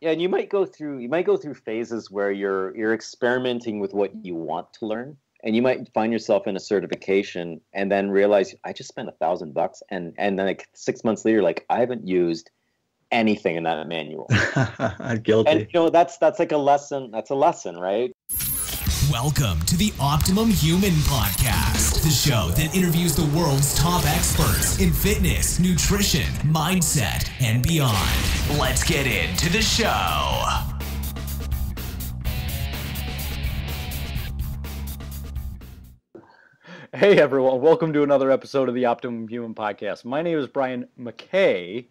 Yeah, and you might go through phases where you're experimenting with what you want to learn, and you might find yourself in a certification, and then realize I just spent $1,000, and then like 6 months later, like I haven't used anything in that manual. Guilty. And that's like a lesson. That's a lesson, right? Welcome to the Optimum Human Podcast, the show that interviews the world's top experts in fitness, nutrition, mindset, and beyond. Let's get into the show. Hey everyone, welcome to another episode of the Optimum Human Podcast. My name is Brian McKay.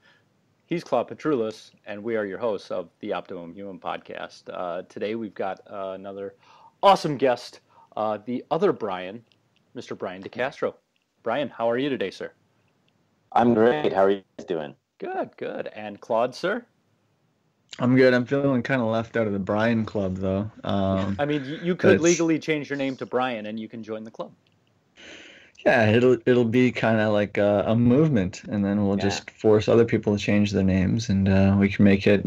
He's Claude Petrulis, and we are your hosts of the Optimum Human Podcast. Today we've got another awesome guest, the other Brian, Mr. Brian DeCastro. Brian, how are you today, sir? I'm great. How are you guys doing? Good. And Claude, sir? I'm good. I'm feeling kind of left out of the Brian Club, though. I mean, you could legally change your name to Brian, and you can join the club. Yeah, it'll be kind of like a movement, and then we'll just force other people to change their names, and we can make it,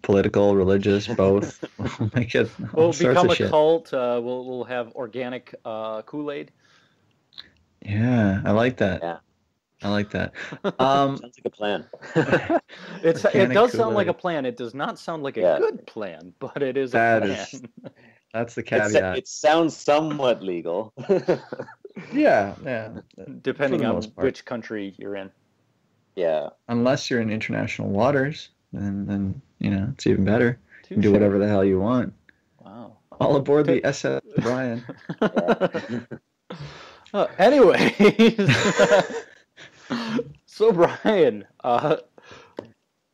political, religious, both. We'll make it. We'll become a cult. We'll have organic Kool-Aid. Yeah, I like that. Yeah, I like that. Sounds like a plan. It does sound like a plan. It does not sound like a good plan, but it is a plan. That's the caveat. It sounds somewhat legal. Yeah. Depending on which country you're in. Yeah. Unless you're in international waters, then it's even better. You can do whatever the hell you want. Wow. All aboard the SS Brian. Anyway, so Brian,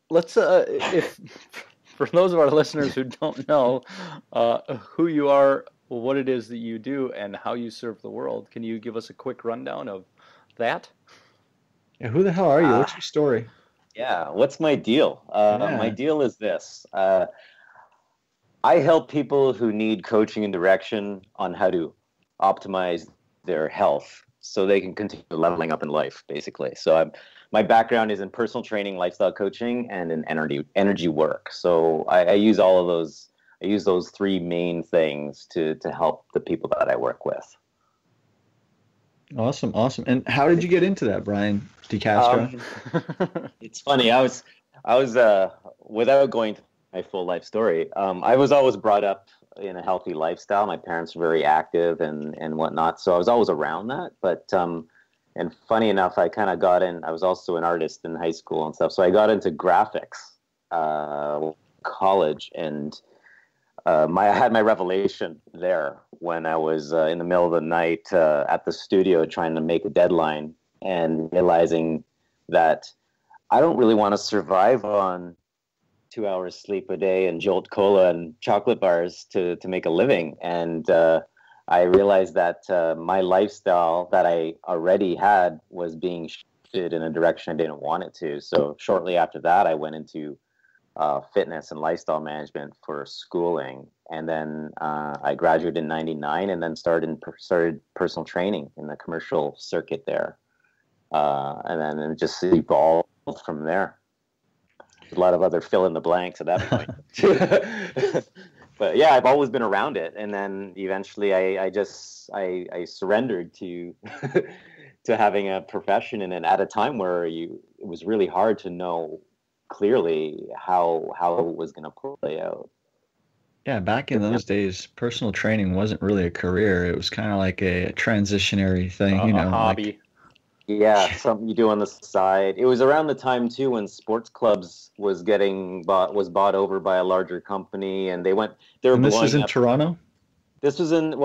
let's if for those of our listeners who don't know who you are, what it is that you do, and how you serve the world, can you give us a quick rundown of that? Yeah, who the hell are you? What's your story? Yeah, what's my deal? My deal is this. I help people who need coaching and direction on how to optimize their health so they can continue leveling up in life, basically. So my background is in personal training, lifestyle coaching, and in energy work. So I use all of those. I use those three main things to help the people that I work with. Awesome. And how did you get into that, Brian DeCastro? It's funny. I was without going to my full life story. I was always brought up in a healthy lifestyle. My parents were very active and whatnot, so I was always around that. But and funny enough, I kind of got in. I was also an artist in high school and stuff, so I got into graphics, college, and I had my revelation there when I was in the middle of the night at the studio trying to make a deadline and realizing that I don't really want to survive on 2 hours sleep a day and Jolt Cola and chocolate bars to make a living. And I realized that my lifestyle that I already had was being shifted in a direction I didn't want it to. So shortly after that, I went into fitness and lifestyle management for schooling, and then I graduated in '99, and then started personal training in the commercial circuit there, and then it just evolved from there. A lot of other fill in the blanks at that point. But yeah, I've always been around it, and then eventually I surrendered to to having a profession, and at a time where it was really hard to know clearly how it was going to play out. Yeah, back in those days, personal training wasn't really a career. It was kind of like a transitionary thing, a hobby. Something you do on the side. It was around the time too when sports clubs was bought over by a larger company, and they were. And this was in Toronto? This was in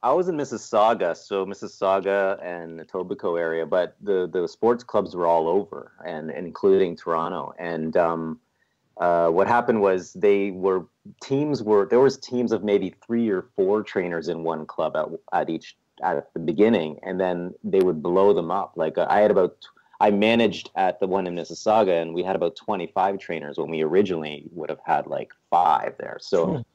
I was in Mississauga, so Mississauga and the Etobicoke area, but the sports clubs were all over, and including Toronto. And what happened was there was teams of maybe 3 or 4 trainers in one club at the beginning, and then they would blow them up. Like I managed at the one in Mississauga, and we had about 25 trainers when we originally would have had like 5 there. So.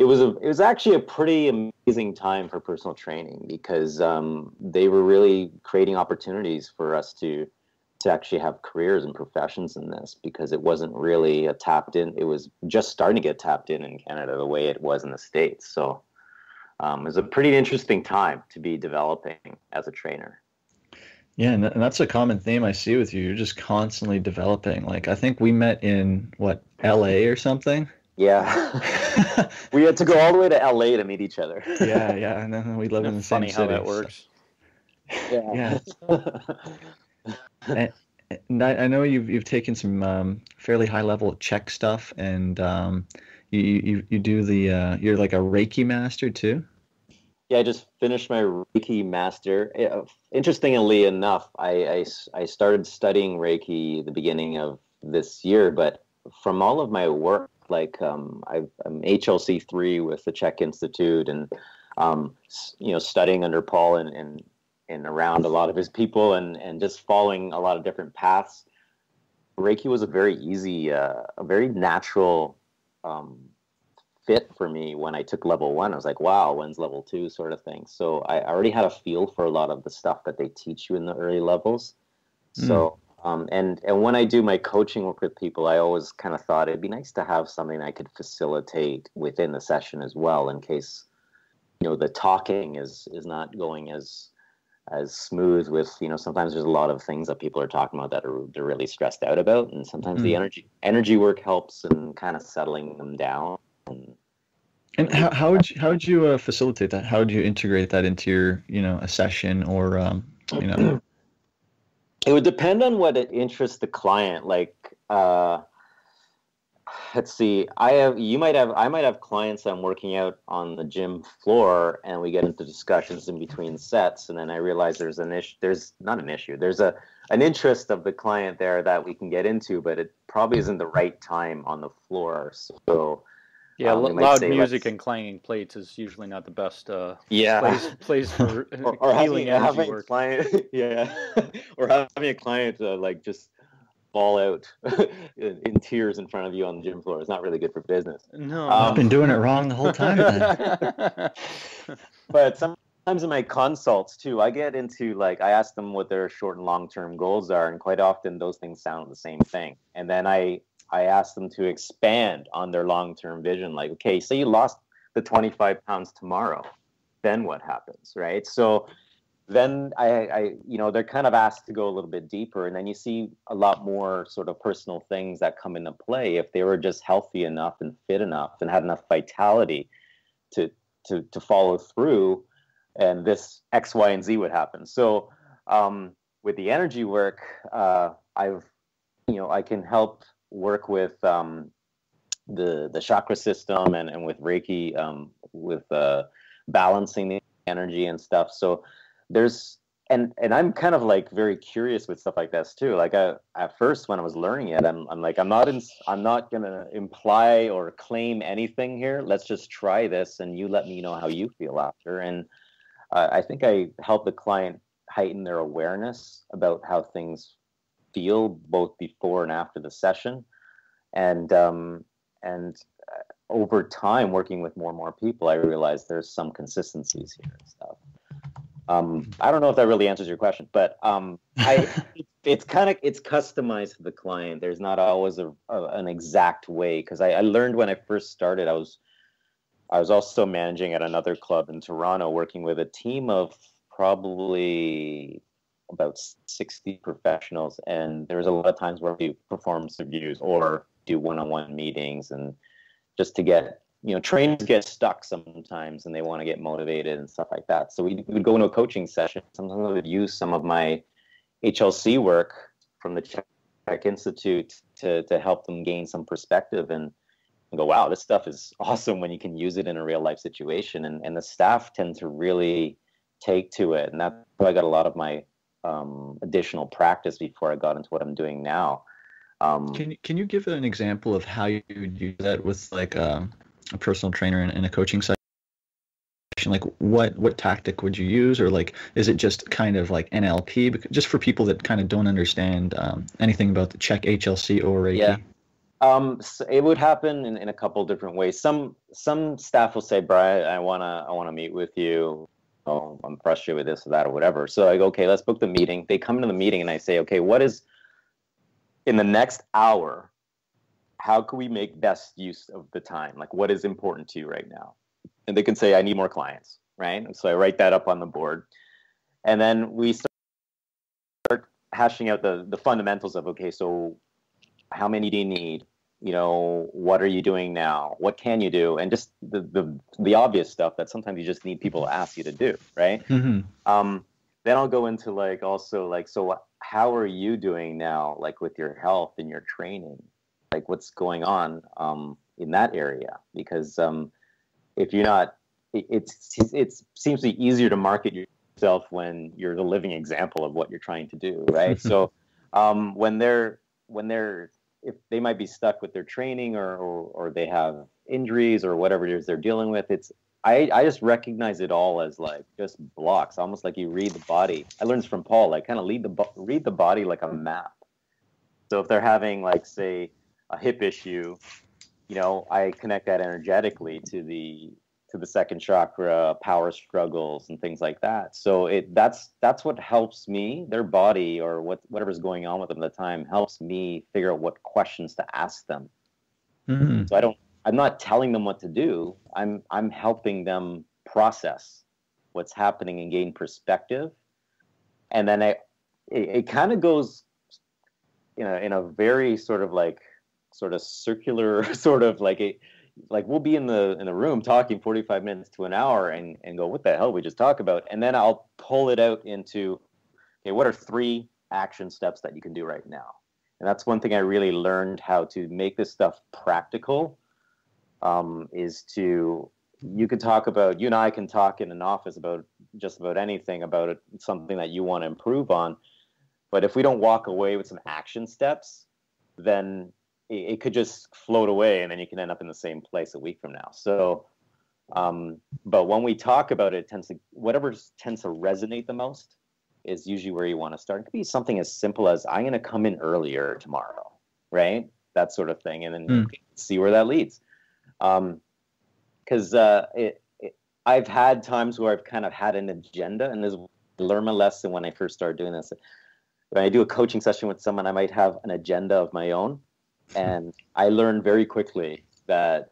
It was actually a pretty amazing time for personal training because they were really creating opportunities for us to to actually have careers and professions in this, because it wasn't really a tapped in. It was just starting to get tapped in Canada the way it was in the States. So it was a pretty interesting time to be developing as a trainer. Yeah, and that's a common theme I see with you. You're just constantly developing. Like, I think we met in, LA or something? Yeah. We had to go all the way to LA to meet each other. Yeah, and then we live in the same city. Funny how that works. So. Yeah. And I know you've taken some fairly high level Czech stuff, and you do you're like a Reiki master too. Yeah, I just finished my Reiki master. Interestingly enough, I started studying Reiki the beginning of this year, but from all of my work, like I'm HLC3 with the Czech Institute, and studying under Paul and around a lot of his people, and just following a lot of different paths. Reiki was a very easy, a very natural fit for me when I took level 1. I was like, wow, when's level 2 sort of thing. So I already had a feel for a lot of the stuff that they teach you in the early levels. So, and when I do my coaching work with people, I always kind of thought it'd be nice to have something I could facilitate within the session as well, in case, the talking is not going as smooth with, sometimes there's a lot of things that people are talking about that they're really stressed out about. And sometimes the energy work helps in kind of settling them down. And how would you facilitate that? How would you integrate that into your, a session or, It would depend on what interests the client. Like, let's see, I might have clients I'm working out on the gym floor, and we get into discussions in between sets, and then I realize there's an interest of the client there that we can get into, but it probably isn't the right time on the floor. So yeah, loud music and clanging plates is usually not the best place for or healing having work. Or having a client just fall out in tears in front of you on the gym floor. It's not really good for business. No, I've been doing it wrong the whole time then. But sometimes in my consults too, I get into I ask them what their short and long-term goals are, and quite often those things sound the same thing. And then I ask them to expand on their long-term vision. Like, okay, say you lost the 25 pounds tomorrow, then what happens, right? So then they're kind of asked to go a little bit deeper, and then you see a lot more sort of personal things that come into play. If they were just healthy enough and fit enough and had enough vitality to follow through, and this X, Y, and Z would happen. So with the energy work, I can help work with the chakra system and with Reiki, with balancing the energy and stuff. So there's and I'm kind of very curious with stuff like this too. Like at first when I was learning it, I'm not gonna imply or claim anything here. Let's just try this, and you let me know how you feel after. And I think I help the client heighten their awareness about how things feel both before and after the session, and over time, working with more and more people, I realized there's some consistencies here and stuff. I don't know if that really answers your question, but it's customized to the client. There's not always an exact way, because I learned when I first started, I was also managing at another club in Toronto, working with a team of probably about 60 professionals, and there was a lot of times where we do performance reviews or do one-on-one meetings, and just to get trainers get stuck sometimes and they want to get motivated and stuff like that. So we would go into a coaching session. Sometimes I would use some of my HLC work from the Czech Institute to help them gain some perspective and go, wow, this stuff is awesome when you can use it in a real life situation. And the staff tend to really take to it. And that's why I got a lot of my additional practice before I got into what I'm doing now. Can you give an example of how you do that with a personal trainer in a coaching session? Like what tactic would you use, or is it just kind of like NLP? Just for people that kind of don't understand anything about the Czech HLC or Reiki. Yeah. So it would happen in a couple different ways. Some staff will say, Brian, I wanna meet with you. Oh, I'm frustrated with this or that or whatever. So I go, okay, let's book the meeting. They come into the meeting and I say, okay, what is in the next hour, how can we make best use of the time? Like, what is important to you right now? And they can say, I need more clients, right? And so I write that up on the board. And then we start hashing out the fundamentals of, okay, so how many do you need? You know, what are you doing now? What can you do? And just the obvious stuff that sometimes you just need people to ask you to do, right? Then I'll go into like, also like, so how are you doing now, like with your health and your training? Like what's going on in that area? Because if you're not, it seems to be easier to market yourself when you're the living example of what you're trying to do, right? So when they're if they might be stuck with their training or they have injuries or whatever it is they're dealing with, I just recognize it all as like just blocks, almost like you read the body. I learned this from Paul, like kind of read the body like a map. So if they're having like, say, a hip issue, you know, I connect that energetically to the second chakra, power struggles and things like that. So that's what helps me, their body or whatever's going on with them at the time helps me figure out what questions to ask them. So I'm not telling them what to do. I'm helping them process what's happening and gain perspective. And then it kind of goes in a very sort of circular sort of like we'll be in the room talking 45 minutes to an hour and go, what the hell we just talk about? And then I'll pull it out into, okay, what are 3 action steps that you can do right now? And that's one thing I really learned how to make this stuff practical. Is to, you and I can talk in an office about just about anything, about something that you want to improve on. But if we don't walk away with some action steps, then it could just float away and then you can end up in the same place a week from now. So, but when we talk about it, whatever tends to resonate the most is usually where you want to start. It could be something as simple as, I'm going to come in earlier tomorrow, right? That sort of thing. And then see where that leads. Because I've had times where I've kind of had an agenda, and I learned my lesson when I first started doing this. When I do a coaching session with someone, I might have an agenda of my own, and I learned very quickly that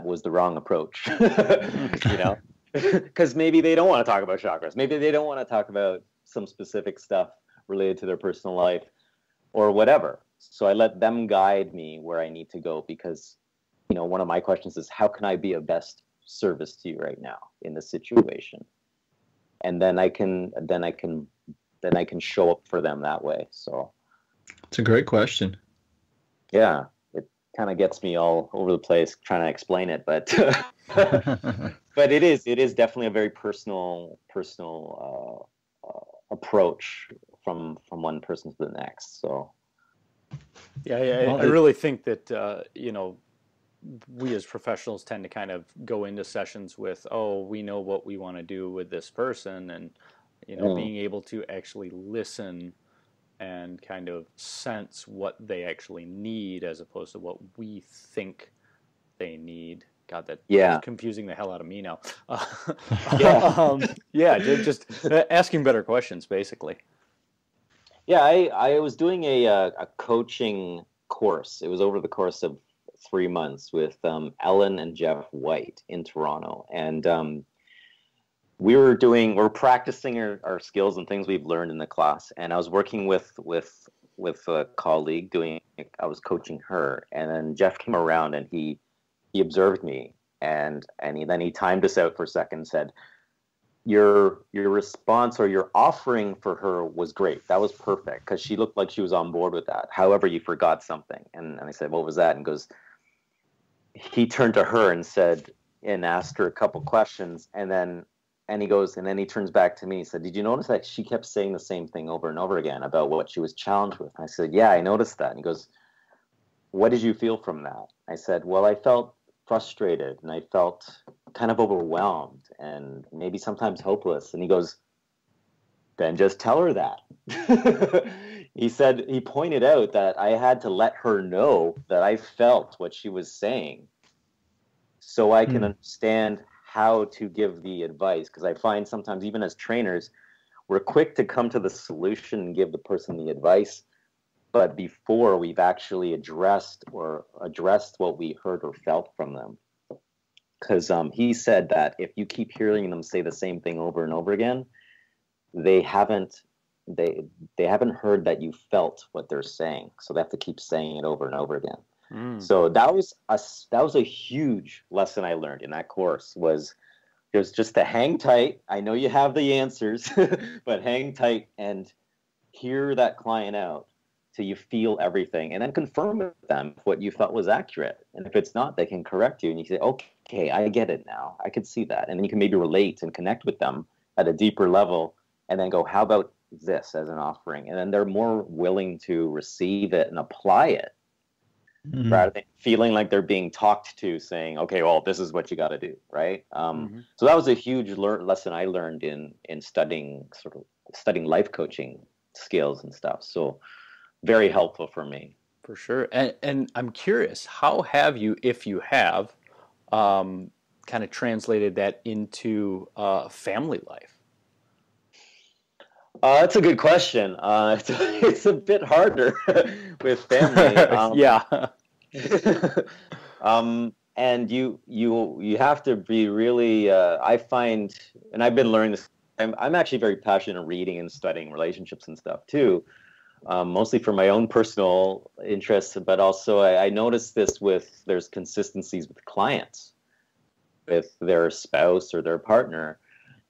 was the wrong approach. You know, because maybe they don't want to talk about chakras, maybe they don't want to talk about some specific stuff related to their personal life or whatever. So I let them guide me where I need to go, because you know, one of my questions is, how can I be of best service to you right now in this situation? And then I can show up for them that way. So it's a great question. Yeah, it kind of gets me all over the place trying to explain it, but but it is definitely a very personal approach from one person to the next. So yeah, I really think that you know, we as professionals tend to kind of go into sessions with, oh, we know what we want to do with this person, and you know, being able to actually listen and kind of sense what they actually need as opposed to what we think they need. God, that is confusing the hell out of me now. Just asking better questions, basically. Yeah, I was doing a coaching course. It was over the course of 3 months with Ellen and Jeff White in Toronto, and we're practicing our skills and things we've learned in the class. And I was working with a colleague I was coaching her, and then Jeff came around and he observed me, and then he timed us out for a second and said, your response or your offering for her was great. That was perfect, because she looked like she was on board with that. However, you forgot something. And I said, what was that? And he turned to her and said, and asked her a couple questions, and then he turns back to me and said, did you notice that she kept saying the same thing over and over again about what she was challenged with? And I said, yeah, I noticed that. And he goes, what did you feel from that? I said, well, I felt frustrated, and I felt kind of overwhelmed and maybe sometimes hopeless. And he goes, then just tell her that. He pointed out that I had to let her know that I felt what she was saying so I can understand how to give the advice. Because I find sometimes, even as trainers, we're quick to come to the solution and give the person the advice, but before we've actually addressed what we heard or felt from them. Because he said that if you keep hearing them say the same thing over and over again, they haven't heard that you felt what they're saying, so they have to keep saying it over and over again. So that was a huge lesson I learned in that course, was just to hang tight. I know you have the answers, but hang tight and hear that client out till you feel everything, and then confirm with them if what you felt was accurate. And if it's not, they can correct you, and you say, okay, I get it now. I can see that. And then you can maybe relate and connect with them at a deeper level, and then go, how about this as an offering? And then they're more willing to receive it and apply it, rather than feeling like they're being talked to, saying, okay, well, this is what you got to do, right? So that was a huge lesson I learned in studying life coaching skills and stuff. So very helpful for me. For sure. And I'm curious, how have you, if you have, kind of translated that into family life? That's a good question. It's a bit harder with family. Yeah. And you have to be really. I find, and I've been learning this. I'm actually very passionate in reading and studying relationships and stuff too, mostly for my own personal interests, but also I notice this there's consistencies with clients, with their spouse or their partner,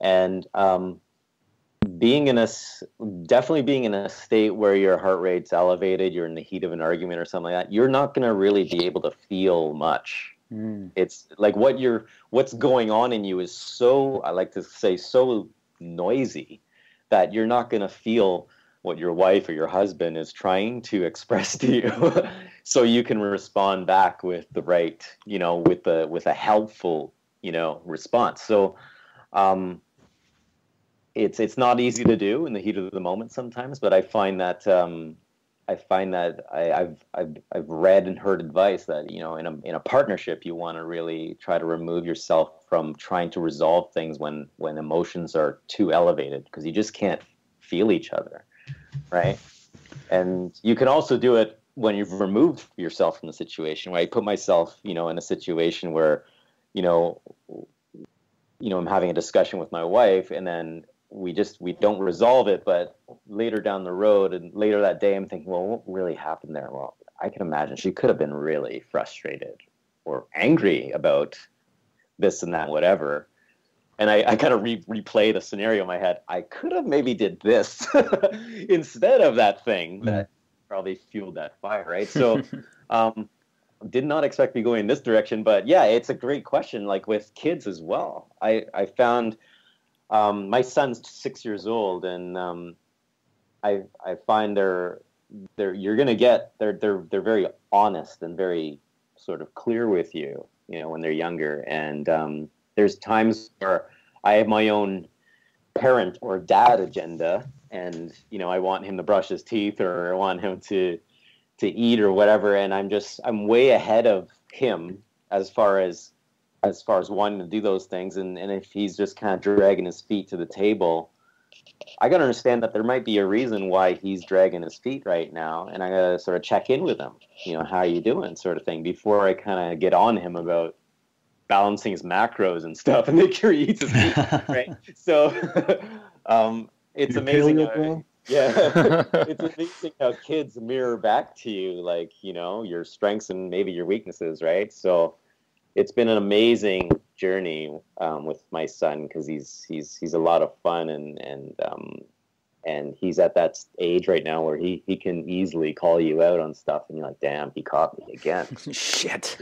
and definitely being in a state where your heart rate's elevated, you're in the heat of an argument or something like that, you're not going to really be able to feel much. It's like what's going on in you is so, I like to say, so noisy that you're not going to feel what your wife or your husband is trying to express to you. So you can respond back with the right, with a helpful, response. So it's not easy to do in the heat of the moment sometimes, but I find that I've read and heard advice that, in a partnership, you want to really try to remove yourself from trying to resolve things when emotions are too elevated, because you just can't feel each other, right? And you can also do it when you've removed yourself from the situation. Where I put myself, in a situation where, I'm having a discussion with my wife, and then we don't resolve it, but later down the road and later that day, I'm thinking, well, what really happened there? Well, I can imagine she could have been really frustrated or angry about this and that, whatever. And I kind of replay the scenario in my head. I could have maybe did this instead of that thing that probably fueled that fire, right? So did not expect me going in this direction, but yeah, it's a great question. Like with kids as well. I found my son's 6 years old, and I find they're very honest and very sort of clear with you, when they're younger. And there's times where I have my own parent or dad agenda, and I want him to brush his teeth, or I want him to eat or whatever, and I'm way ahead of him as far as wanting to do those things, and if he's just kind of dragging his feet to the table, I gotta understand that there might be a reason why he's dragging his feet right now, and I gotta sort of check in with him, how are you doing, sort of thing, before I kind of get on him about balancing his macros and stuff and make sure he eats his meat, right? So it's Your amazing. paleo, Yeah, it's amazing how kids mirror back to you, like, your strengths and maybe your weaknesses, right? So it's been an amazing journey with my son, because he's a lot of fun, and he's at that age right now where he can easily call you out on stuff, and you're like, damn, he caught me again. Shit.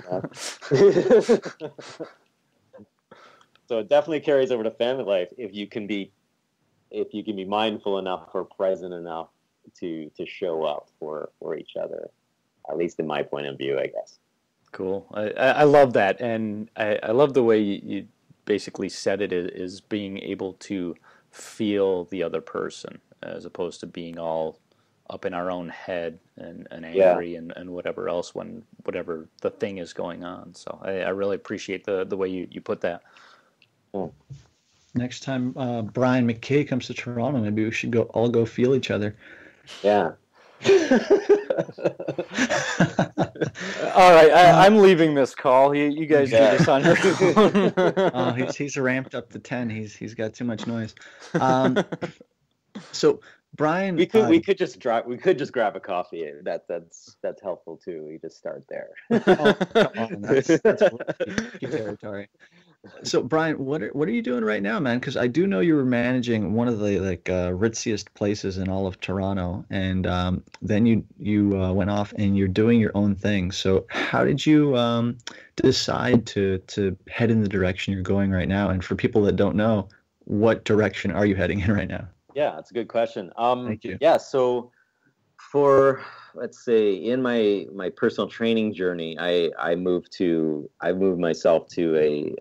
So it definitely carries over to family life if you can be mindful enough or present enough to show up for each other, at least in my point of view, I guess. Cool. I love that, and I love the way you basically said it, is being able to feel the other person as opposed to being all up in our own head and angry and whatever else when whatever the thing is going on. So I really appreciate the way you put that. Cool. Next time Brian McKay comes to Toronto, maybe we should all go feel each other. Yeah. All right, I'm leaving this call. You guys do this on your own. Oh, he's ramped up to 10. He's got too much noise. So Brian, we could just grab a coffee. That's helpful too. We just start there. Oh, come on, that's territory. So Brian, what are you doing right now, man? Because I do know you were managing one of the ritziest places in all of Toronto, and then you went off and you're doing your own thing. So how did you decide to head in the direction you're going right now? And for people that don't know, what direction are you heading in right now? Yeah, that's a good question. Thank you. Yeah, so for, let's say, in my personal training journey, I moved myself to a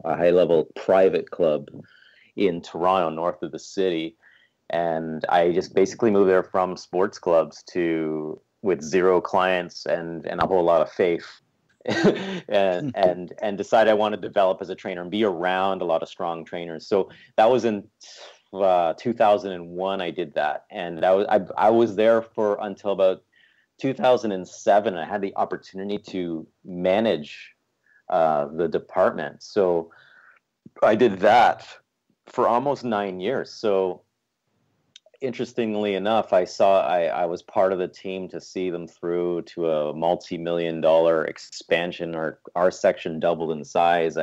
high level private club in Toronto, north of the city, and I just basically moved there from sports clubs with 0 clients and a whole lot of faith, and decided I want to develop as a trainer and be around a lot of strong trainers. So that was in 2001 I did that, and I was there for until about 2007. I had the opportunity to manage the department, so I did that for almost 9 years. So interestingly enough, I was part of the team to see them through to a multi-million-dollar expansion. Our section doubled in size.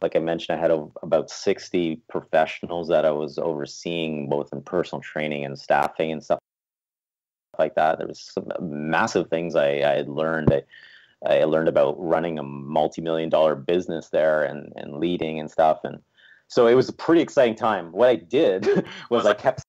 Like I mentioned, I had about 60 professionals that I was overseeing, both in personal training and staffing and stuff like that. There was some massive things I had learned. I learned about running a multi-million-dollar business there and leading and stuff. And so it was a pretty exciting time. What I did was I kept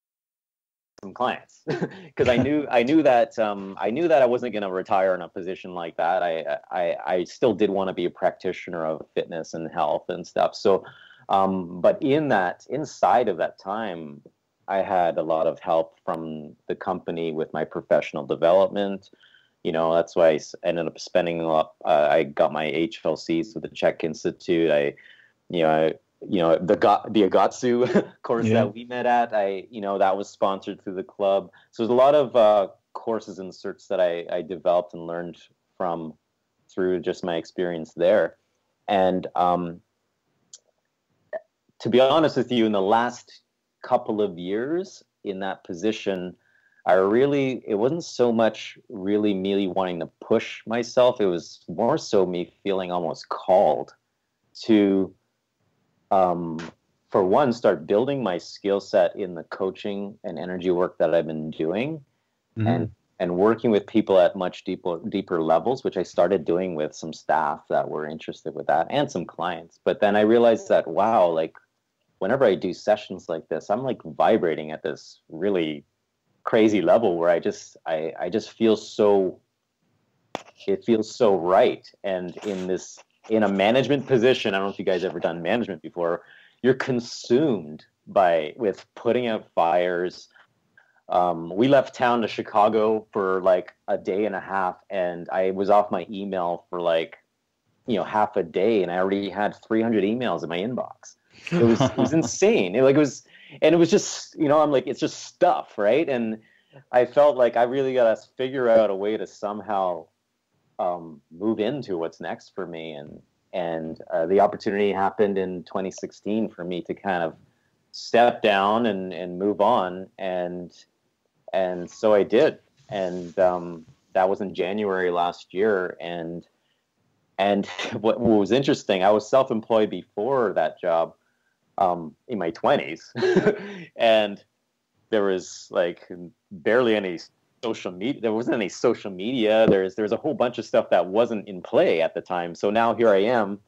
some clients because I knew that I wasn't going to retire in a position like that. I still did want to be a practitioner of fitness and health and stuff. So, but inside of that time, I had a lot of help from the company with my professional development. That's why I ended up spending a lot. I got my HLCs with the Czech Institute. The Agatsu course that we met at, that was sponsored through the club. So there's a lot of courses and certs that I developed and learned through just my experience there. And to be honest with you, in the last couple of years in that position, it wasn't so much really me wanting to push myself. It was more so me feeling almost called to, for one, start building my skill set in the coaching and energy work that I've been doing, and working with people at much deeper levels, which I started doing with some staff that were interested with that and some clients. But then I realized that, wow, like whenever I do sessions like this, I'm like vibrating at this really crazy level where I just feel so, it feels so right. And in a management position, I don't know if you guys ever done management before, you're consumed with putting out fires. We left town to Chicago for like a day and a half, and I was off my email for half a day, and I already had 300 emails in my inbox. It was insane. It was just, I'm like, it's just stuff, right? And I felt like I really got to figure out a way to somehow move into what's next for me, and the opportunity happened in 2016 for me to kind of step down and move on, and so I did, and that was in January last year, and what was interesting, I was self-employed before that job in my 20s, and there was like barely any social media. There wasn't any social media. There's a whole bunch of stuff that wasn't in play at the time. So now here I am,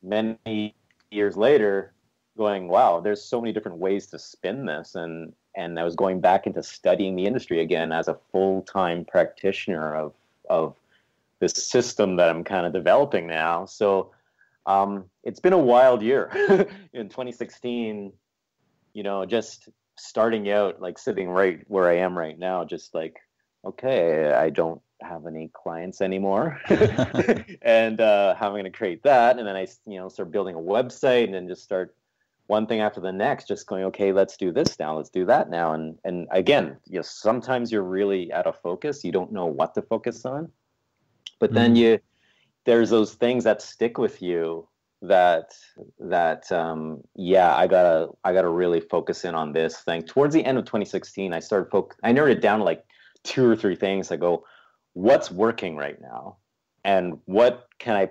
many years later, going, wow, there's so many different ways to spin this. And I was going back into studying the industry again as a full-time practitioner of this system that I'm kind of developing now. So it's been a wild year. In 2016, just starting out, like sitting right where I am right now, just like, okay, I don't have any clients anymore. And how am I going to create that? And then I, start building a website, and then just start one thing after the next, just going, okay, let's do this now, let's do that now. And again, sometimes you're really out of focus. You don't know what to focus on. But then there's those things that stick with you that I gotta really focus in on this thing. Towards the end of 2016, I narrowed it down to like 2 or 3 things. I go, what's working right now, and what can I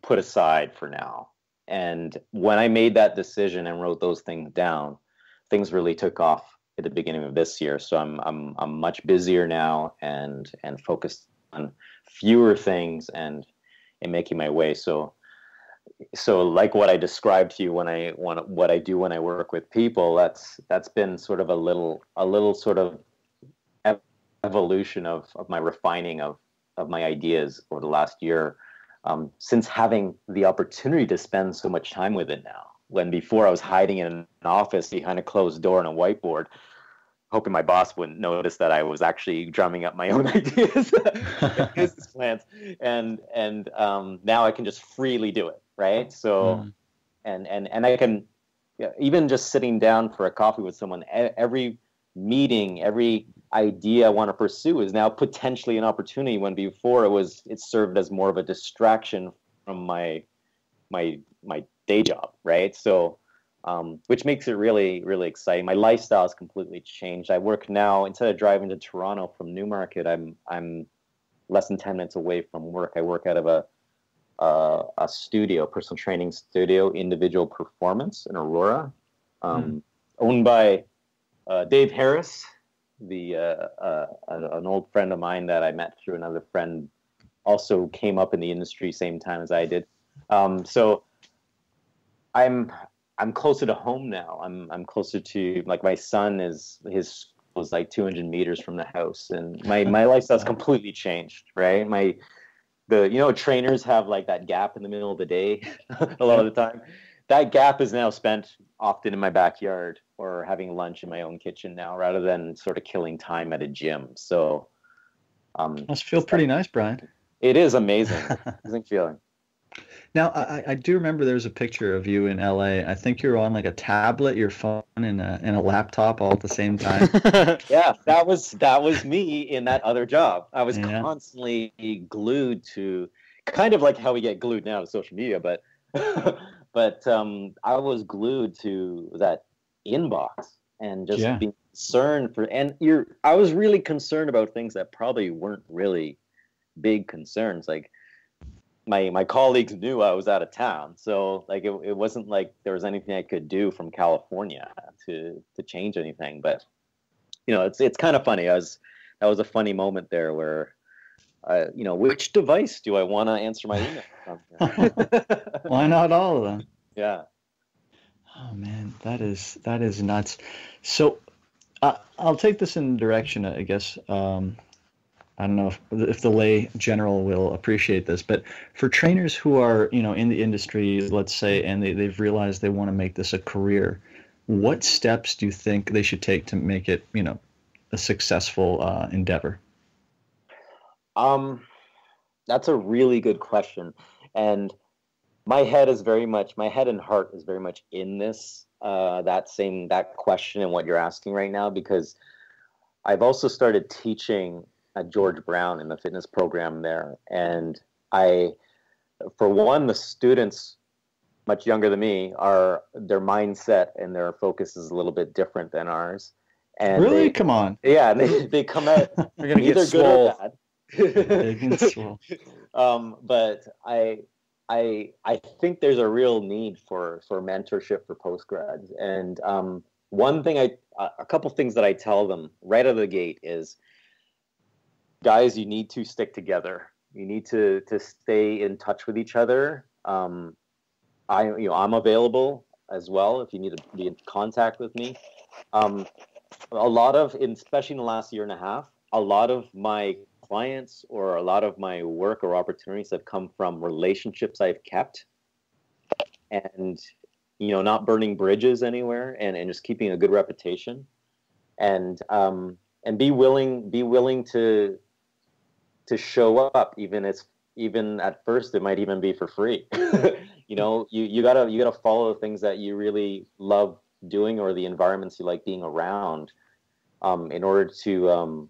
put aside for now? And when I made that decision and wrote those things down, things really took off at the beginning of this year. So I'm much busier now and focused on fewer things and making my way. So like what I described to you what I do when I work with people, that's been sort of a little sort of evolution of my refining of my ideas over the last year. Since having the opportunity to spend so much time with it now, when before I was hiding in an office behind a closed door and a whiteboard, hoping my boss wouldn't notice that I was actually drumming up my own ideas, business plans, and now I can just freely do it, right? So, and I can, even just sitting down for a coffee with someone, every meeting, every idea I want to pursue is now potentially an opportunity, when before it served as more of a distraction from my day job, right? So which makes it really, really exciting. My lifestyle has completely changed. I work now, instead of driving to Toronto from Newmarket, I'm less than 10 minutes away from work. I work out of a studio, personal training studio, Individual Performance in Aurora, owned by Dave Harris, an old friend of mine that I met through another friend, also came up in the industry same time as I did. So I'm closer to home now. I'm closer to, like, my son his school is like 200 meters from the house, and my lifestyle's completely changed, right? Trainers have like that gap in the middle of the day a lot of the time. That gap is now spent often in my backyard or having lunch in my own kitchen now, rather than sort of killing time at a gym. So must feel pretty nice, Brian. It is amazing. Amazing feeling. Now, I do remember there was a picture of you in LA. I think you're on like a tablet, your phone, and a laptop all at the same time. Yeah, that was me in that other job. I was constantly glued to, kind of like how we get glued now to social media, but I was glued to that inbox and just being concerned I was really concerned about things that probably weren't really big concerns. Like, my colleagues knew I was out of town, so like it wasn't like there was anything I could do from California to change anything. But it's kind of funny. That was a funny moment there where which device do I want to answer my email from? Why not all of them? Yeah. Oh man, that is nuts. So I'll take this in the direction, I guess. I don't know if the lay general will appreciate this, but for trainers who are, in the industry, let's say, and they've realized they want to make this a career, what steps do you think they should take to make it, a successful endeavor? That's a really good question. And my head and heart is very much in this, that question and what you're asking right now, because I've also started teaching at George Brown in the fitness program there. And for one, the students much younger than me their mindset and their focus is a little bit different than ours. And really? Come on. Yeah. They come out You're going to either get swole. good or bad. But I think there's a real need for mentorship for postgrads. And a couple things that I tell them right out of the gate is, guys, you need to stick together. You need to stay in touch with each other. I'm available as well if you need to be in contact with me. Especially in the last year and a half, a lot of my clients or a lot of my work or opportunities have come from relationships I've kept, and not burning bridges anywhere, and just keeping a good reputation, and be willing to show up, even at first it might even be for free. You know, you gotta follow the things that you really love doing, or the environments you like being around, in order to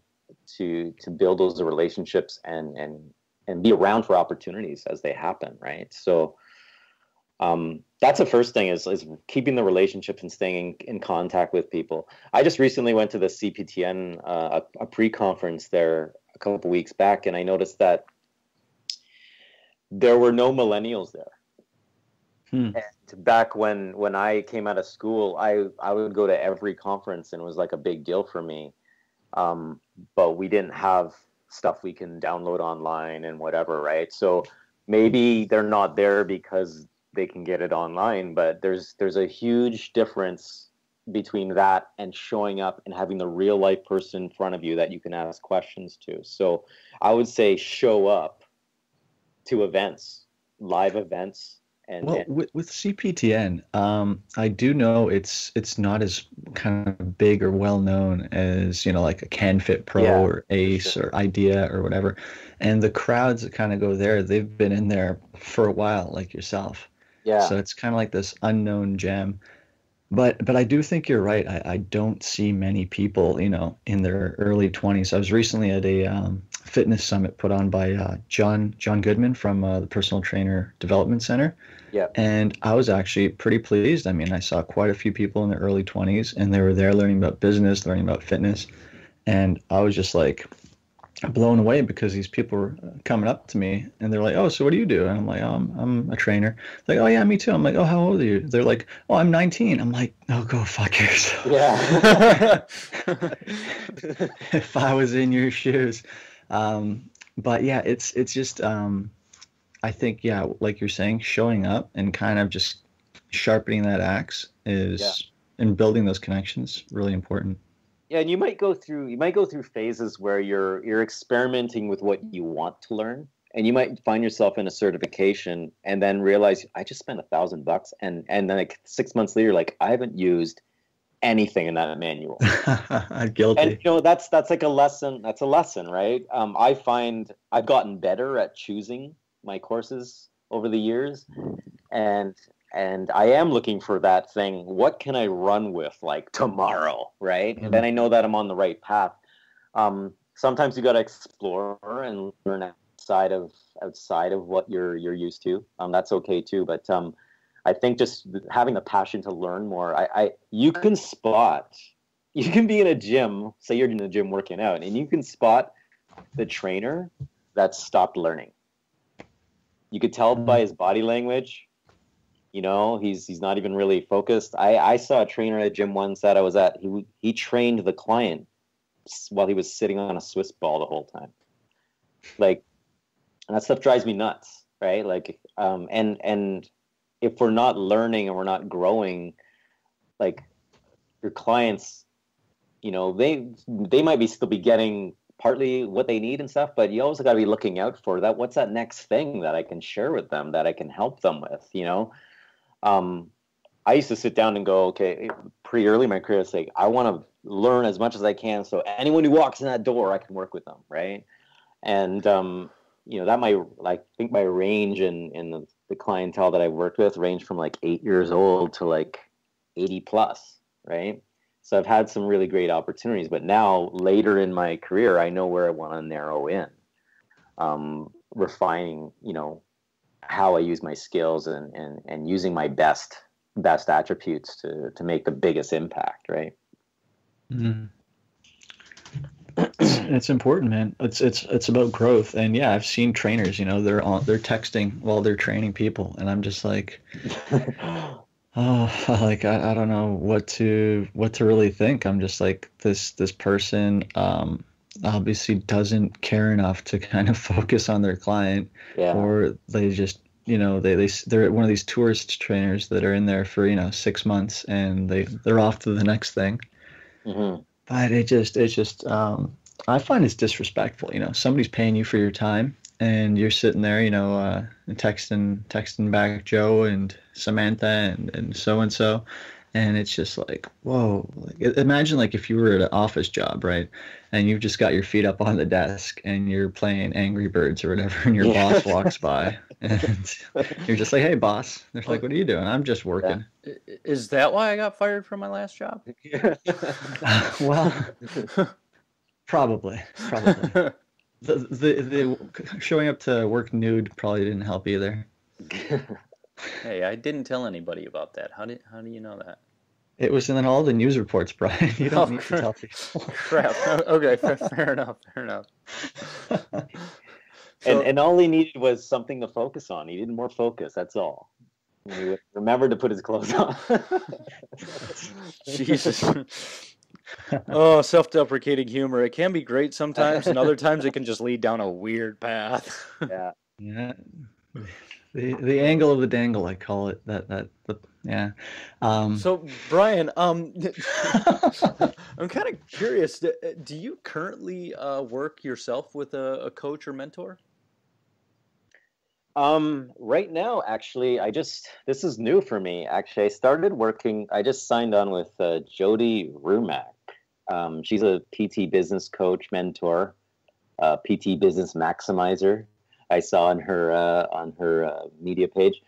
build those relationships and be around for opportunities as they happen, right? So that's the first thing, is keeping the relationships and staying in contact with people. I just recently went to the CPTN, a pre-conference there a couple of weeks back, and I noticed that there were no millennials there. And back when I came out of school, I would go to every conference, and it was like a big deal for me. But we didn't have stuff we can download online and whatever, right? So maybe they're not there because they can get it online, but there's a huge difference between that and showing up and having the real life person in front of you that you can ask questions to. So I would say show up to events, live events. And, well, with CPTN, I do know it's not as kind of big or well known as, you know, like a CanFit Pro or ACE or IDEA or whatever. And the crowds that kind of go there, they've been in there for a while, like yourself. Yeah. So it's kind of like this unknown gem. But I do think you're right. I don't see many people, you know, in their early 20s. I was recently at a fitness summit put on by John Goodman from the Personal Trainer Development Center. Yeah. And I was actually pretty pleased. I mean, I saw quite a few people in their early 20s, and they were there learning about business, learning about fitness. And I was just like blown away, because these people were coming up to me and they're like, "Oh, so what do you do?" And I'm like, "Oh, I'm a trainer." They're like, "Oh yeah, me too." I'm like, "Oh, how old are you?" They're like, "Oh, I'm 19." I'm like, "Oh, go fuck yourself." Yeah. If I was in your shoes. But yeah, it's just I think, yeah, like you're saying, showing up and kind of just sharpening that axe and building those connections, really important. Yeah, and you might go through phases where you're experimenting with what you want to learn, and you might find yourself in a certification and then realize, I just spent $1,000, and then like 6 months later, like, I haven't used anything in that manual. Guilty. And you know, that's like a lesson. That's a lesson, right? I find I've gotten better at choosing my courses over the years, and I am looking for that thing. What can I run with, like, tomorrow, right? Mm-hmm. And then I know that I'm on the right path. Sometimes you got to explore and learn outside of what you're used to. That's okay too. But I think just having the passion to learn more. You can be in a gym. Say you're in the gym working out, and you can spot the trainer that stopped learning. You could tell by his body language. You know, he's not even really focused. I saw a trainer at a gym once that I was at. He trained the client while he was sitting on a Swiss ball the whole time. Like, and that stuff drives me nuts, right? Like, and if we're not learning and we're not growing, like, your clients, you know, they might still be getting partly what they need and stuff, but you also got to be looking out for that. What's that next thing that I can share with them, that I can help them with, you know? I used to sit down and go, okay, pretty early in my career, it's like, I want to learn as much as I can, so anyone who walks in that door, I can work with them, right? And you know, that might, like, I think my range in the clientele that I worked with ranged from like 8 years old to like 80 plus, right? So I've had some really great opportunities, but now later in my career, I know where I want to narrow in, refining, you know, how I use my skills and using my best attributes to make the biggest impact, right? Mm-hmm. It's important, man. It's about growth. And yeah, I've seen trainers, you know, they're texting while they're training people, and I'm just like, oh, like I don't know what to really think. I'm just like, this person obviously doesn't care enough to kind of focus on their client, or they just, you know, they're one of these tourist trainers that are in there for, you know, 6 months and they're off to the next thing. Mm-hmm. But it's just I find it's disrespectful. You know, somebody's paying you for your time, and you're sitting there, you know, texting back Joe and Samantha and so, And it's just like, whoa, like, imagine like if you were at an office job, right? And you've just got your feet up on the desk and you're playing Angry Birds or whatever, and your boss walks by and you're just like, hey, boss. They're like, what are you doing? I'm just working. Is that why I got fired from my last job? Well, probably. The showing up to work nude probably didn't help either. Hey, I didn't tell anybody about that. How do you know that? It was in all the news reports, Brian. You don't need to tell people. Crap. Okay, fair enough. And all he needed was something to focus on. He needed more focus. That's all. He remembered to put his clothes on. Jesus. Oh, self-deprecating humor. It can be great sometimes, and other times it can just lead down a weird path. Yeah. The angle of the dangle, I call it. Yeah. So, Brian, I'm kind of curious. Do you currently work yourself with a coach or mentor? Right now, actually, this is new for me. Actually, I just signed on with Jody Rumack. She's a PT business coach, mentor, PT business maximizer. I saw on her media page.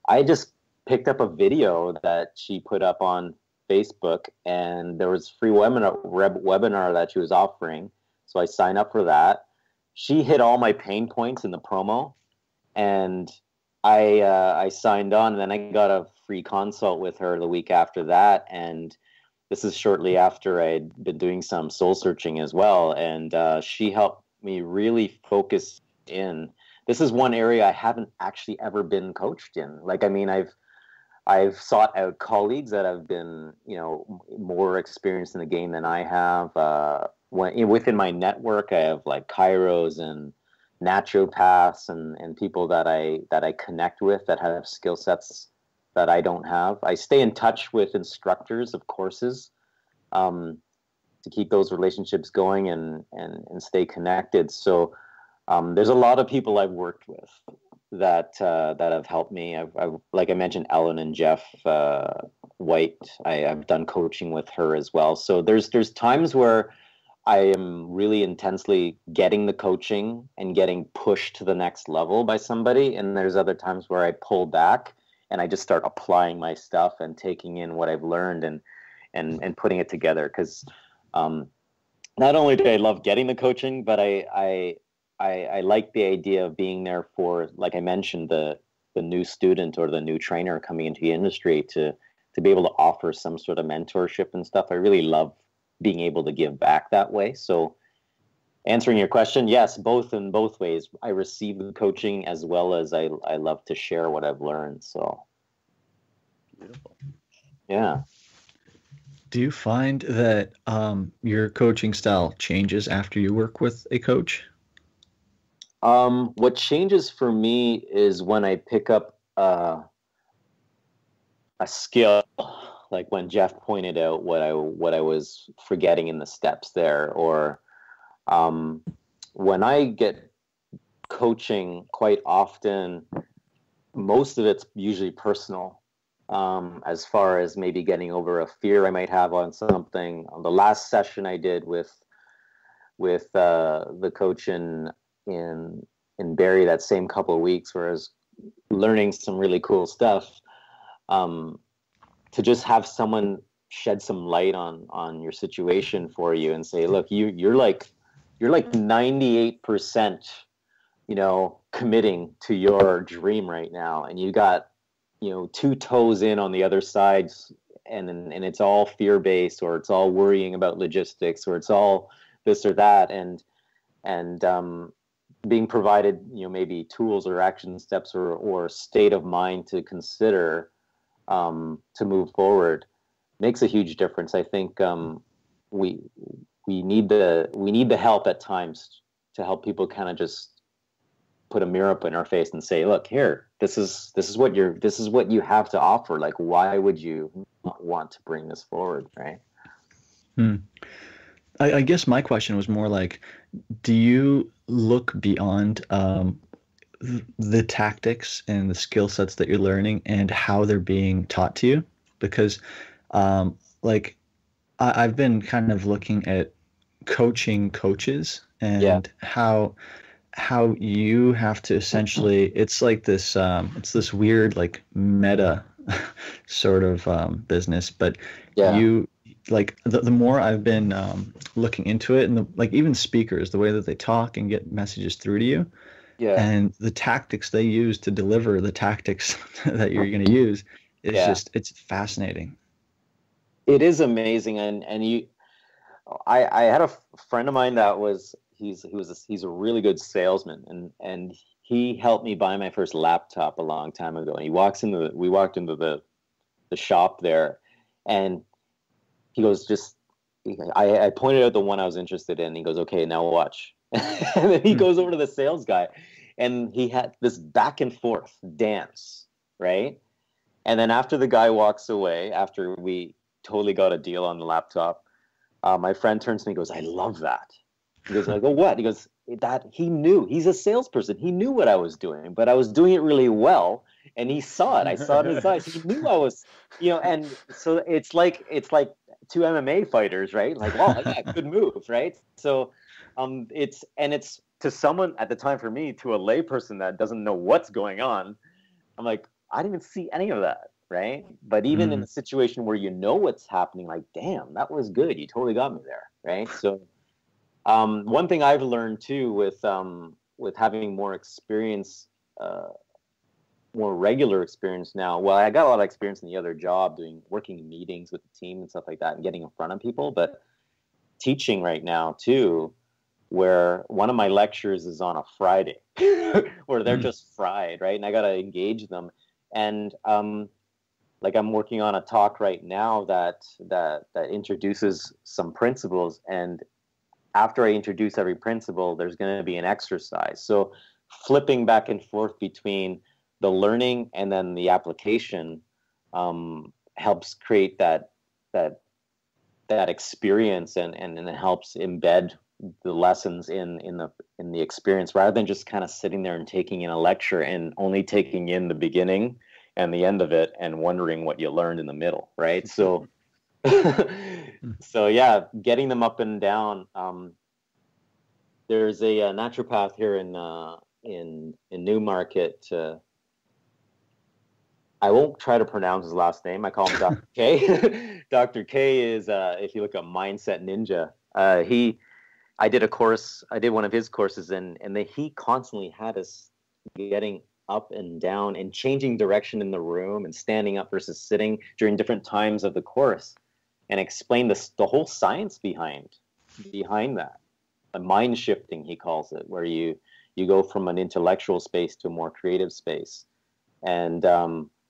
I just picked up a video that she put up on Facebook, and there was a free webinar that she was offering. So I signed up for that. She hit all my pain points in the promo, and I signed on. And then I got a free consult with her the week after that, and this is shortly after I'd been doing some soul searching as well. And she helped me really focus in. This is one area I haven't actually ever been coached in. Like, I mean, I've sought out colleagues that have been, more experienced in the game than I have. Within my network, I have like chiros and naturopaths and people that I connect with that have skill sets that I don't have. I stay in touch with instructors of courses to keep those relationships going and stay connected. So there's a lot of people I've worked with that have helped me. I've like I mentioned, Ellen and Jeff White. I've done coaching with her as well. So there's times where I am really intensely getting the coaching and getting pushed to the next level by somebody, and there's other times where I pull back and I just start applying my stuff and taking in what I've learned and putting it together. Because not only do I love getting the coaching, but I like the idea of being there for, like I mentioned, the new student or the new trainer coming into the industry to be able to offer some sort of mentorship and stuff. I really love being able to give back that way. So answering your question, yes, in both ways. I receive the coaching as well as I love to share what I've learned. So beautiful. Yeah. Do you find that your coaching style changes after you work with a coach? What changes for me is when I pick up a skill, like when Jeff pointed out what I was forgetting in the steps there, or when I get coaching, quite often, most of it's usually personal, as far as maybe getting over a fear I might have on something. On the last session I did with the coach in Barrie, that same couple of weeks where I was learning some really cool stuff, to just have someone shed some light on your situation for you and say, look, you're like 98%, committing to your dream right now. And you got, 2 toes in on the other side, and it's all fear-based, or it's all worrying about logistics, or it's all this or that. And being provided, maybe tools or action steps or state of mind to consider to move forward makes a huge difference. I think we need the help at times to help people kind of just put a mirror up in our face and say, look, here, this is what you have to offer. Like, why would you not want to bring this forward, right? I guess my question was more like, do you look beyond the tactics and the skill sets that you're learning and how they're being taught to you? Because Like I've been kind of looking at coaching coaches and how you have to essentially, it's like this it's this weird like meta sort of business, but you like the more I've been looking into it, and like even speakers, the way that they talk and get messages through to you, and the tactics they use to deliver the tactics that you're going to use is just, it's fascinating. It is amazing. And I had a friend of mine that he's a really good salesman, and he helped me buy my first laptop a long time ago. And we walked into the shop there, and he goes, I pointed out the one I was interested in. He goes, okay, now watch. And then he goes over to the sales guy, and he had this back and forth dance, right? And then after the guy walks away, after we totally got a deal on the laptop, my friend turns to me and goes, I love that. He goes, I go, what? He goes, that he knew. He's a salesperson. He knew what I was doing, but I was doing it really well, and he saw it. I saw it in his eyes. He knew I was, and so it's like two MMA fighters, right? Like, wow, yeah, good move, right? So it's to someone at the time, for me, to a layperson that doesn't know what's going on, I'm like, I didn't even see any of that, right? But even in a situation where you know what's happening, like, damn, that was good. You totally got me there, right? So one thing I've learned too with having more experience, more regular experience now. Well, I got a lot of experience in the other job working in meetings with the team and stuff like that, and getting in front of people, but teaching right now too, where one of my lectures is on a Friday where they're just fried, right? And I got to engage them. And like I'm working on a talk right now that introduces some principles, and after I introduce every principle, there's going to be an exercise. So flipping back and forth between the learning and then the application helps create that experience, and it helps embed the lessons in the experience, rather than just kind of sitting there and taking in a lecture and only taking in the beginning and the end of it and wondering what you learned in the middle, right? So so yeah, getting them up and down. There's a naturopath here in Newmarket. I won't try to pronounce his last name. I call him Dr. K. Dr. K is, if you look up Mindset Ninja, I did one of his courses, and he constantly had us getting up and down and changing direction in the room and standing up versus sitting during different times of the course, and explain the whole science behind that. A mind shifting, he calls it, where you go from an intellectual space to a more creative space. And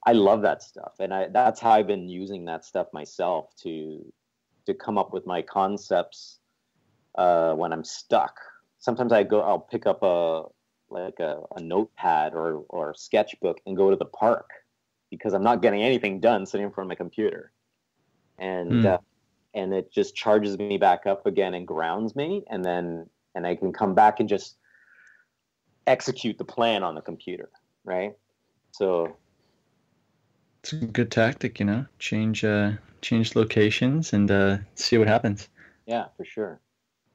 I love that stuff. And that's how I've been using that stuff myself to come up with my concepts when I'm stuck. Sometimes I'll pick up a notepad or a sketchbook and go to the park, because I'm not getting anything done sitting in front of my computer. And it just charges me back up again and grounds me, and I can come back and just execute the plan on the computer, right? So it's a good tactic, change locations and see what happens. Yeah, for sure.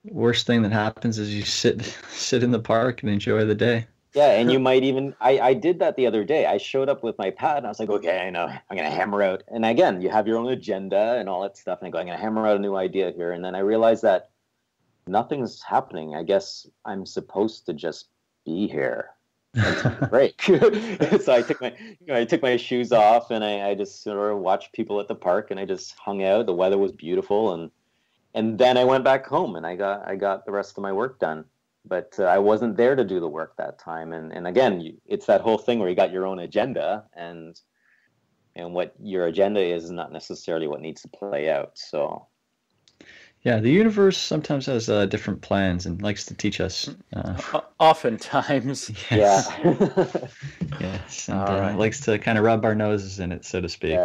Worst thing that happens is you sit in the park and enjoy the day. Yeah, and you might even, I did that the other day. I showed up with my pad, and I was like, okay, I know, I'm going to hammer out. And again, you have your own agenda and all that stuff. And I go, I'm going to hammer out a new idea here. And then I realized that nothing's happening. I guess I'm supposed to just be here and take a break. So I took my shoes off, and I just sort of watched people at the park, and I just hung out. The weather was beautiful. And then I went back home, and I got the rest of my work done. But I wasn't there to do the work that time. And again, it's that whole thing where you got your own agenda, and what your agenda is not necessarily what needs to play out. So, yeah, the universe sometimes has different plans and likes to teach us. Oftentimes. Yes. Yeah. Yes. And likes to kind of rub our noses in it, so to speak.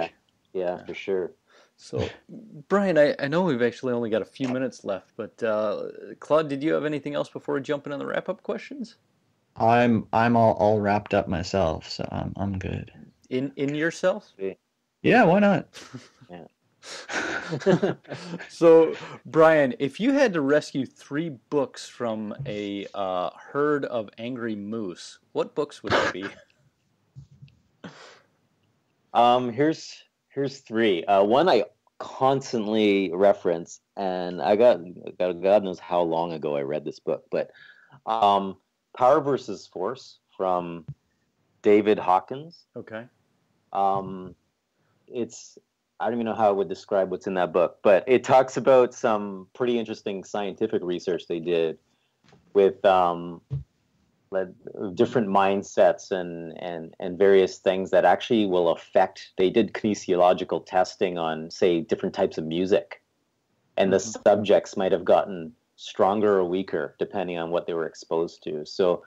Yeah, for sure. So, Brian, I know we've actually only got a few minutes left, but Claude, did you have anything else before jumping on the wrap-up questions? I'm all wrapped up myself, so I'm good. In yourself? Yeah, why not? Yeah. So, Brian, if you had to rescue 3 books from a herd of angry moose, what books would they be? Here's 3. One I constantly reference, and I got God knows how long ago I read this book, but Power versus Force from David Hawkins. Okay. It's I don't even know how I would describe what's in that book, but it talks about some pretty interesting scientific research they did with different mindsets and various things that actually will affect. They did kinesiological testing on, say, different types of music, and the subjects might have gotten stronger or weaker depending on what they were exposed to. So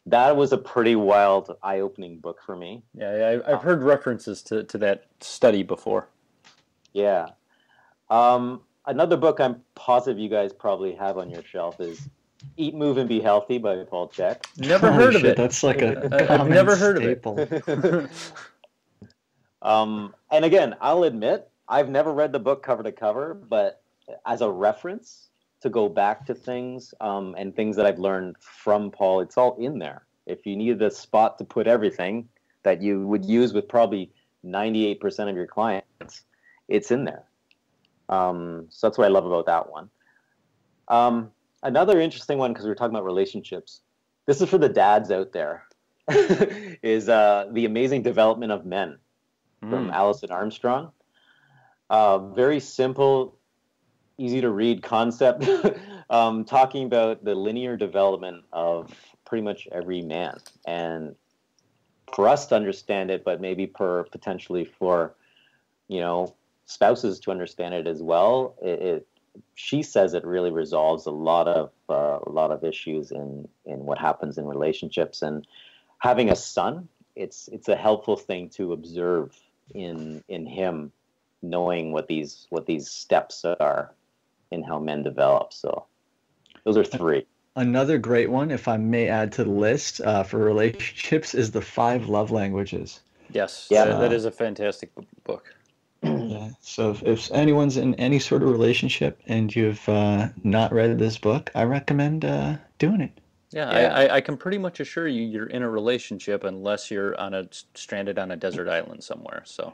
that was a pretty wild, eye-opening book for me. Yeah, I've heard references to that study before. Yeah. Another book I'm positive you guys probably have on your shelf is Eat, Move, and Be Healthy by Paul Chek. Never heard of it. That's like I've never heard staple. of it. And again, I'll admit, I've never read the book cover to cover, but as a reference to go back to things and things that I've learned from Paul, it's all in there. If you needed a spot to put everything that you would use with probably 98% of your clients, it's in there. So that's what I love about that one. Another interesting one, because we were talking about relationships, this is for the dads out there, is The Amazing Development of Men from Alison Armstrong. Very simple, easy to read concept, talking about the linear development of pretty much every man. And for us to understand it, but maybe potentially for, spouses to understand it as well, she says it really resolves a lot of issues in what happens in relationships. And having a son, it's a helpful thing to observe in him, knowing what these steps are in how men develop. So those are 3. Another great one, if I may add to the list for relationships, is The 5 Love Languages. Yes, yeah, that is a fantastic book. Yeah. So if anyone's in any sort of relationship and you've not read this book, I recommend doing it. Yeah, I can pretty much assure you you're in a relationship unless you're stranded on a desert island somewhere. So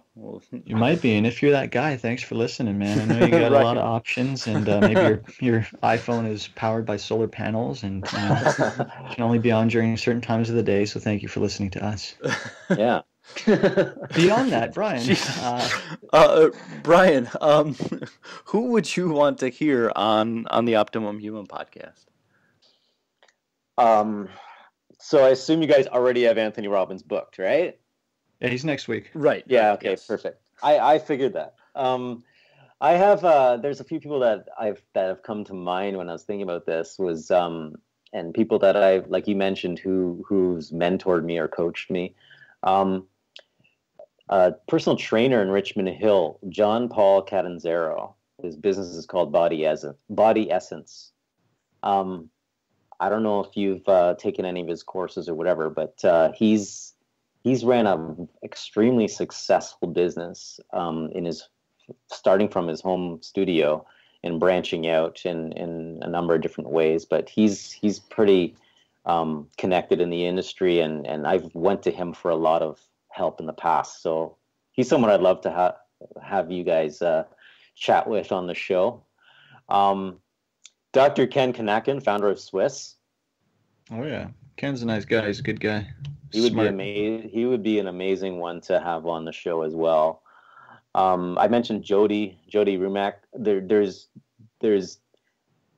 you might be, and if you're that guy, thanks for listening, man. I know you got a lot of options, and maybe your iPhone is powered by solar panels, and can only be on during certain times of the day. So thank you for listening to us. Yeah. Beyond that, Brian. Brian, who would you want to hear on the Optimum Human podcast? So I assume you guys already have Anthony Robbins booked, right? Yeah, he's next week. Right. Yeah. Okay. Yes. Perfect. I figured that. I have. There's a few people that have come to mind when I was thinking about this. Was and people that I've, like you mentioned, who's mentored me or coached me. Personal trainer in Richmond Hill, John Paul Catanzaro. His business is called Body Essence. I don't know if you've taken any of his courses or whatever, but he's ran an extremely successful business starting from his home studio and branching out in a number of different ways. But he's pretty connected in the industry, and I've went to him for a lot of help in the past. So he's someone I'd love to have you guys chat with on the show. Dr. Ken Kanakin, founder of Swiss. Oh yeah, Ken's a nice guy. He's a good guy. He would be amazing. He would be an amazing one to have on the show as well. I mentioned Jody Rumack. There's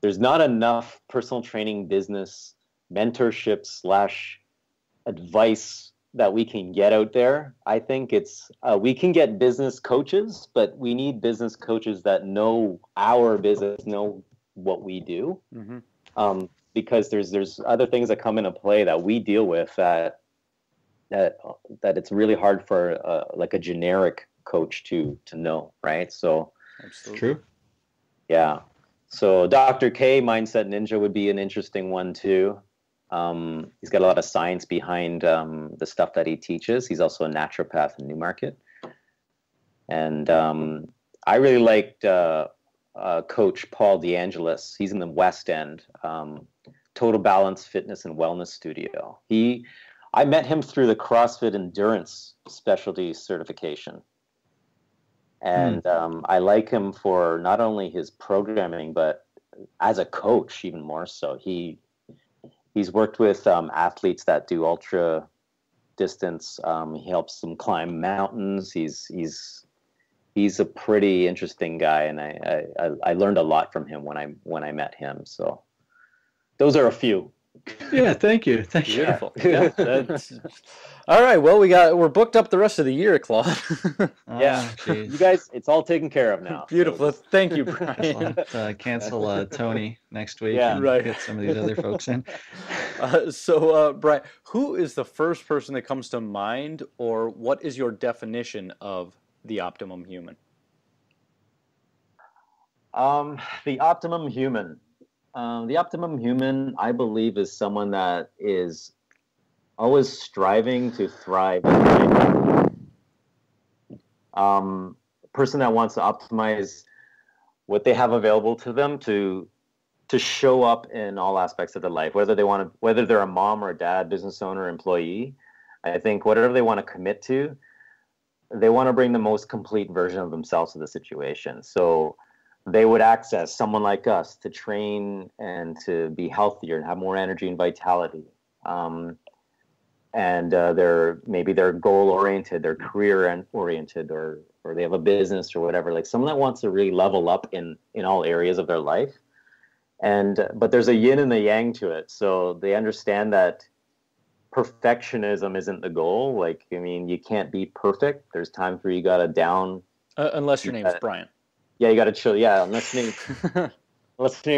not enough personal training business mentorship / advice that we can get out there. I think it's we can get business coaches, but we need business coaches that know our business, know what we do. Mm-hmm. Because there's other things that come into play that we deal with that it's really hard for like a generic coach to know, right? So absolutely true. Yeah. So Dr. K, Mindset Ninja, would be an interesting one too. He's got a lot of science behind the stuff that he teaches. He's also a naturopath in Newmarket. And I really liked Coach Paul DeAngelis. He's in the West End, Total Balance Fitness and Wellness Studio. I met him through the CrossFit Endurance Specialty Certification. And I like him for not only his programming, but as a coach, even more so. He's worked with athletes that do ultra distance. He helps them climb mountains. He's a pretty interesting guy, and I learned a lot from him when I met him. So those are a few. Yeah, thank you. Beautiful. Yeah, that's... All right. Well, we're booked up the rest of the year, Claude. Yeah, you guys, it's all taken care of now. Beautiful. So thank you, Brian. Cancel Tony next week. Yeah, and right. Get some of these other folks in. So, Brian, who is the first person that comes to mind, or what is your definition of the optimum human? The optimum human. The optimum human, I believe, is someone that is always striving to thrive. Person that wants to optimize what they have available to them to show up in all aspects of their life, whether they're a mom or a dad, business owner, employee. I think whatever they want to commit to, they want to bring the most complete version of themselves to the situation. So they would access someone like us to train and to be healthier and have more energy and vitality. They're goal oriented, they're career oriented, or they have a business or whatever. Like someone that wants to really level up in all areas of their life. But there's a yin and a yang to it. So they understand that perfectionism isn't the goal. Like, I mean, you can't be perfect. There's times where you got to down. Unless your name's Brian. Yeah, you got to chill. Yeah, unless your name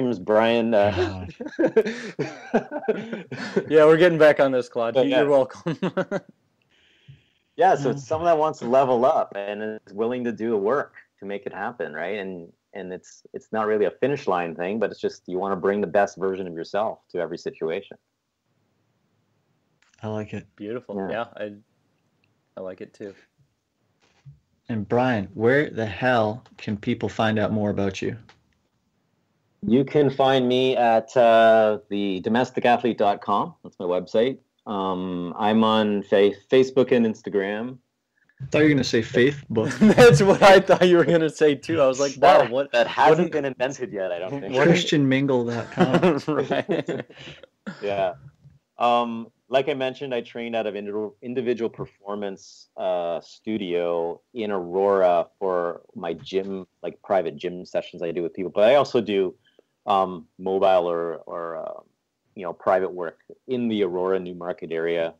is Brian. Yeah, we're getting back on this, Claude. You're welcome. Yeah, so it's someone that wants to level up and is willing to do the work to make it happen, right? And it's not really a finish line thing, but it's just you want to bring the best version of yourself to every situation. I like it. Beautiful. Yeah, I like it too. And Brian, where the hell can people find out more about you? You can find me at thedomesticathlete.com. That's my website. I'm on Facebook and Instagram. I thought you were going to say Facebook. That's what I thought you were going to say too. I was like, wow, that hasn't been invented yet, I don't think. ChristianMingle.com. Right. Yeah. Like I mentioned, I trained out of Individual Performance Studio in Aurora for my gym, like private gym sessions I do with people. But I also do mobile or private work in the Aurora New Market area.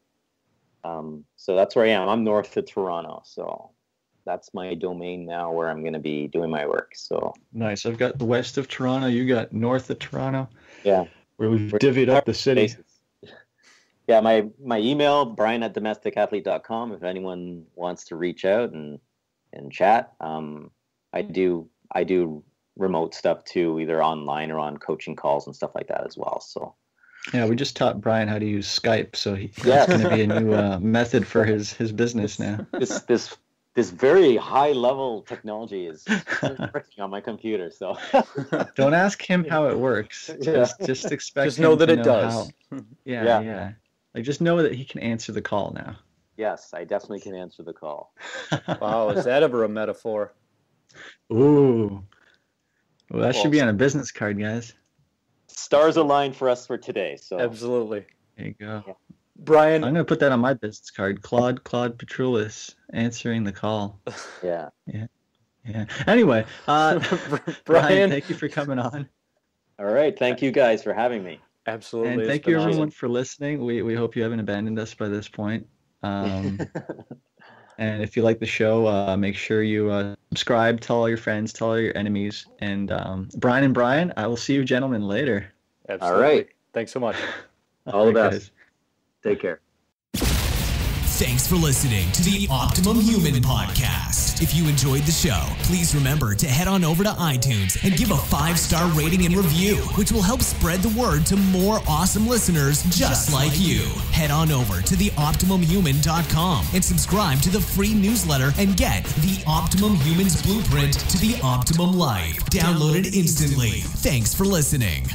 So that's where I am. I'm north of Toronto, so that's my domain now where I'm going to be doing my work. So nice. I've got the west of Toronto. You got north of Toronto. Yeah, where we've divvied up the city. Places. Yeah, my email, brian@domesticathlete.com, if anyone wants to reach out and chat. I do remote stuff too, either online or on coaching calls and stuff like that as well. So yeah, we just taught Brian how to use Skype, so that's going to be a new method for his business now. This very high level technology is working on my computer. So don't ask him how it works. Just expect. Just know that it does. Yeah. Like, just know that he can answer the call now. Yes, I definitely can answer the call. Wow, is that ever a metaphor? Ooh. Well, that should be on a business card, guys. Stars aligned for us for today. So absolutely. There you go. Yeah. Brian. I'm going to put that on my business card. Claude Petroulis answering the call. Yeah. Anyway, Brian, thank you for coming on. All right. Thank you guys for having me. Absolutely. And thank you everyone for listening. We hope you haven't abandoned us by this point. And if you like the show, make sure you subscribe, tell all your friends, tell all your enemies. And Brian, I will see you gentlemen later. Absolutely. All right. Thanks so much. All the best. Guys. Take care. Thanks for listening to the Optimum Human Podcast. If you enjoyed the show, please remember to head on over to iTunes and give a 5-star rating and review, which will help spread the word to more awesome listeners just like you. Head on over to theoptimumhuman.com and subscribe to the free newsletter and get the Optimum Humans Blueprint to the Optimum Life. Download it instantly. Thanks for listening.